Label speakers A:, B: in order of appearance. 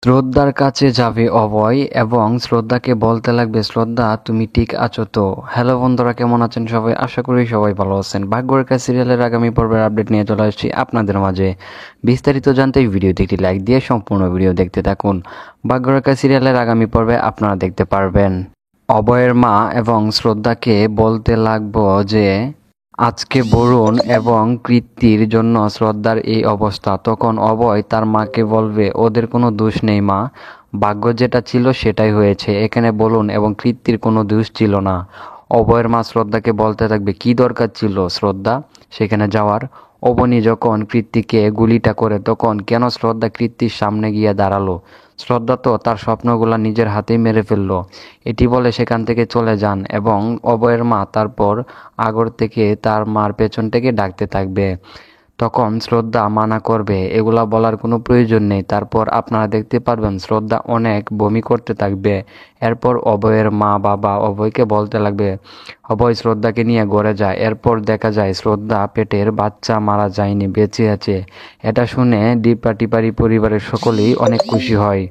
A: শ্রদ্ধার কাছে যাবে অভয় এবং শ্রদ্ধাকে বলতে লাগবে, শ্রদ্ধা তুমি ঠিক আছো তো? হ্যালো বন্ধুরা, কেমন আছেন সবাই? আশা করি সবাই ভালো আছেন। ভাগ্যরেখা সিরিয়ালের আগামী পর্বের আপডেট নিয়ে চলে আসছি আপনাদের মাঝে। বিস্তারিত জানতে এই ভিডিওতে একটি লাইক দিয়ে সম্পূর্ণ ভিডিও দেখতে থাকুন। ভাগ্যরেখা সিরিয়ালের আগামী পর্বে আপনারা দেখতে পারবেন অভয়ের মা এবং শ্রদ্ধাকে বলতে লাগবো যে আজকে বরুণ এবং কৃত্তির জন্য শ্রদ্ধার এই অবস্থা। তখন অভয় তার মাকে বলবে, ওদের কোনো দোষ নেই মা, ভাগ্য যেটা ছিল সেটাই হয়েছে, এখানে বরুণ এবং কৃত্তির কোনো দোষ ছিল না। অভয়ের মা শ্রদ্ধাকে বলতে থাকবে, কি দরকার ছিল শ্রদ্ধা সেখানে যাওয়ার? অবনী যখন কৃত্তিকে গুলিটা করে তখন কেন শ্রদ্ধা কৃত্তির সামনে গিয়ে দাঁড়ালো? শ্রদ্ধা তো তার স্বপ্নগুলা নিজের হাতেই মেরে ফেললো। এটি বলে সেখান থেকে চলে যান এবং অভয়ের মা তারপর আগর থেকে তার মার পেছন থেকে ডাকতে থাকবে। তখন শ্রদ্ধা মানা করবে, এগুলা বলার কোনো প্রয়োজন নেই। তারপর আপনারা দেখতে পারবেন শ্রদ্ধা অনেক বমি করতে থাকবে। এরপর অভয়ের মা বাবা অভয়কে বলতে লাগবে, অভয় শ্রদ্ধাকে নিয়ে ঘরে যায়। এরপর দেখা যায় শ্রদ্ধা পেটের বাচ্চা মারা যায়নি, বেঁচে আছে। এটা শুনে ডিপাটিপারি পরিবারের সকলেই অনেক খুশি হয়।